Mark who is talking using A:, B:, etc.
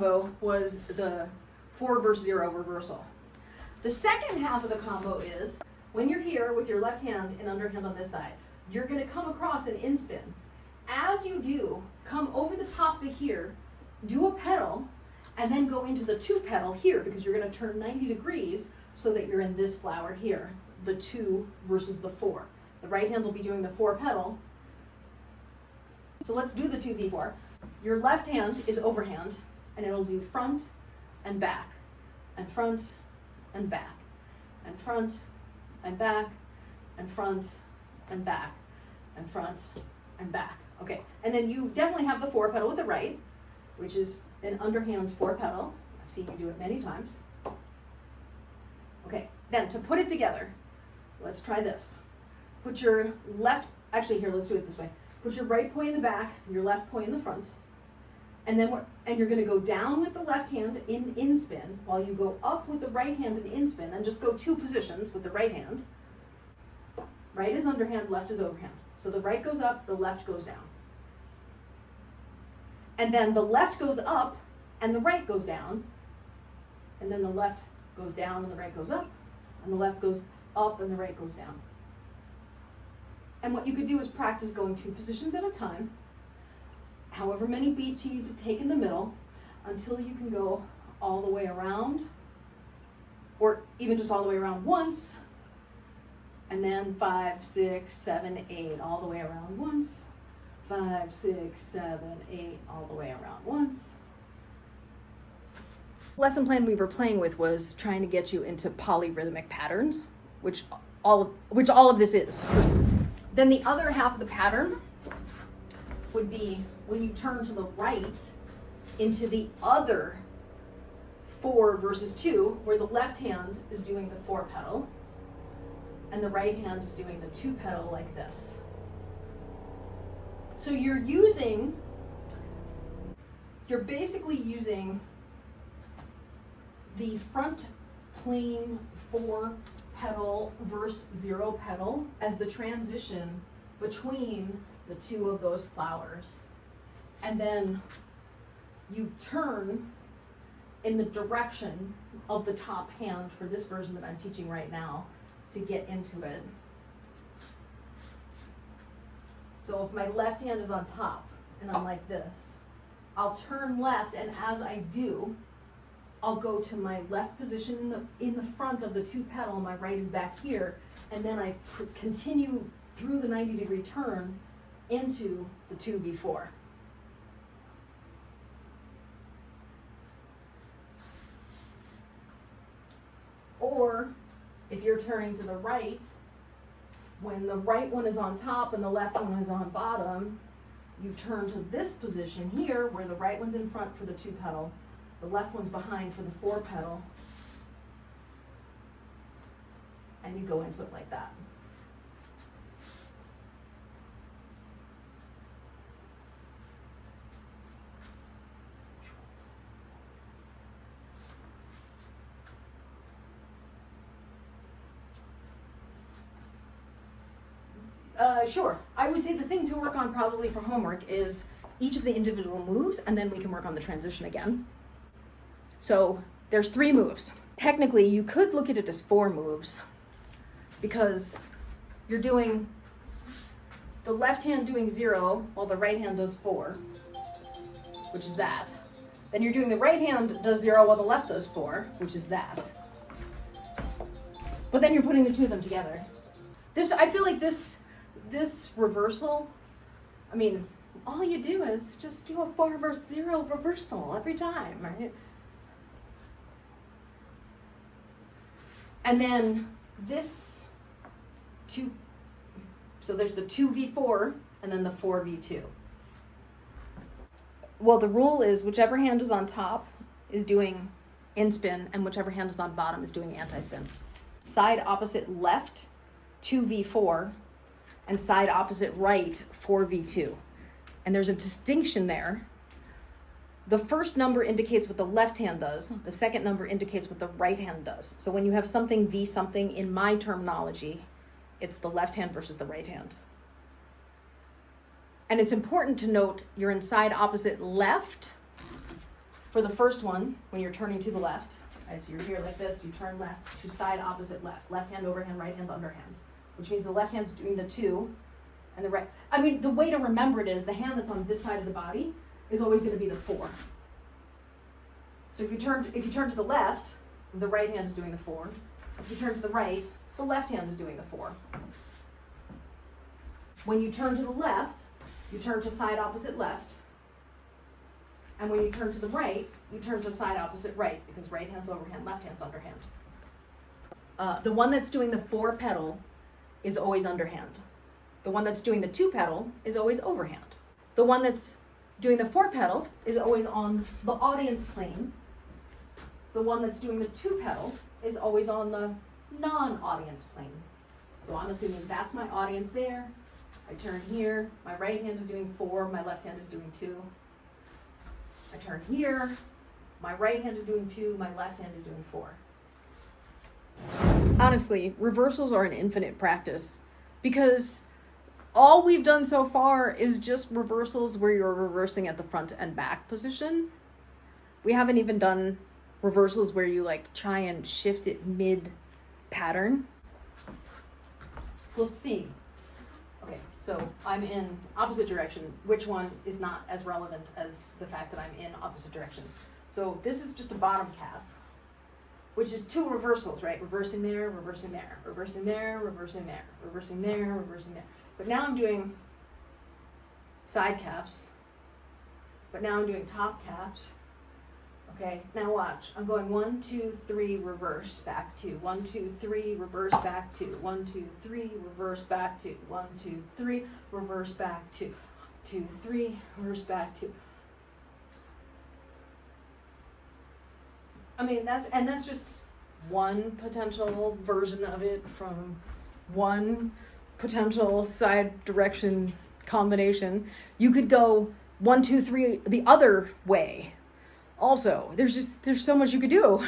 A: combo was the 4 versus 0 reversal. The second half of the combo is when you're here with your left hand and underhand on this side, you're going to come across an in-spin. As you do, come over the top to here, do a pedal, and then go into the 2 pedal here because you're going to turn 90 degrees so that you're in this flower here, the 2 versus the 4. The right hand will be doing the 4 pedal. So let's do the 2v4. Your left hand is overhand, and it'll do front and back, and front and back, and front and back, and front and back, and front and back. Okay, and then you definitely have the 4 pedal with the right, which is an underhand 4 pedal. I've seen you do it many times. Okay, then to put it together, let's try this. Put your left, actually here, let's do it this way. Put your right poi in the back, your left poi in the front, and then you're going to go down with the left hand in spin while you go up with the right hand in spin, and just go 2 positions with the right hand. Right is underhand, left is overhand. So the right goes up, the left goes down. And then the left goes up and the right goes down, and then the left goes down and the right goes up, and the left goes up and the right goes down. And what you could do is practice going 2 positions at a time, however many beats you need to take in the middle, until you can go all the way around, or even just all the way around once, and then 5, 6, 7, 8, all the way around once, 5, 6, 7, 8, all the way around once. Lesson plan we were playing with was trying to get you into polyrhythmic patterns, which all of this is. Then the other half of the pattern would be when you turn to the right into the other 4 versus 2, where the left hand is doing the 4 pedal and the right hand is doing the 2 pedal like this. So you're basically using the front plane 4 pedal verse 0 pedal as the transition between the 2 of those flowers. And then you turn in the direction of the top hand for this version that I'm teaching right now to get into it. So if my left hand is on top and I'm like this, I'll turn left, and as I do, I'll go to my left position in the front of the 2 pedal, my right is back here, and then I continue through the 90-degree turn into the 2v4. Or if you're turning to the right, when the right one is on top and the left one is on bottom, you turn to this position here where the right one's in front for the 2 pedal, the left one's behind for the 4 pedal, and you go into it like that. Sure. I would say the thing to work on probably for homework is each of the individual moves, and then we can work on the transition again. So there's 3 moves. Technically, you could look at it as 4 moves because you're doing the left hand doing 0 while the right hand does 4, which is that. Then you're doing the right hand does 0 while the left does 4, which is that. But then you're putting the 2 of them together. I feel like this reversal, I mean, all you do is just do a 4 versus 0 reversal every time, right? And then this 2, so there's the 2v4 and then the 4v2. Well, the rule is whichever hand is on top is doing in-spin, and whichever hand is on bottom is doing anti-spin. Side opposite left, 2v4, and side opposite right, 4v2. And there's a distinction there. The first number indicates what the left hand does. The second number indicates what the right hand does. So when you have something v something, in my terminology, it's the left hand versus the right hand. And it's important to note you're in side opposite left For the first one, when you're turning to the left, right, so you're here like this, you turn left to side opposite left. Left hand overhand, right hand underhand. Which means the left hand's doing the 2, and the right, I mean, the way to remember it is the hand that's on this side of the body is always going to be the 4. So if you turn to the left, the right hand is doing the 4. If you turn to the right, the left hand is doing the 4. When you turn to the left, you turn to side opposite left. And when you turn to the right, you turn to side opposite right, because right hand's overhand, left hand's underhand. The one that's doing the 4 pedal is always underhand. The one that's doing the 2 pedal is always overhand. The one that's doing the 4 pedal is always on the audience plane. The one that's doing the 2 pedal is always on the non-audience plane. So I'm assuming that's my audience there. I turn here, my right hand is doing 4, my left hand is doing 2. I turn here, my right hand is doing 2, my left hand is doing 4. Honestly, reversals are an infinite practice because all we've done so far is just reversals where you're reversing at the front and back position. We haven't even done reversals where you like try and shift it mid-pattern. We'll see. Okay, so I'm in opposite direction. Which one is not as relevant as the fact that I'm in opposite direction? So this is just a bottom cap, which is 2 reversals, right? Reversing there, reversing there, reversing there, reversing there, reversing there, reversing there. But now I'm doing side caps, but now I'm doing top caps. Okay, now watch. I'm going 1, 2, 3, reverse, back 2. 1, 2, 3, reverse, back 2. 1, 2, 3, reverse, back 2. 1, 2, 3, reverse, back 2. 2, 3, reverse, back 2. I mean, that's just one potential version of it from one potential side direction combination. You could go 1, 2, 3 the other way. Also, there's so much you could do.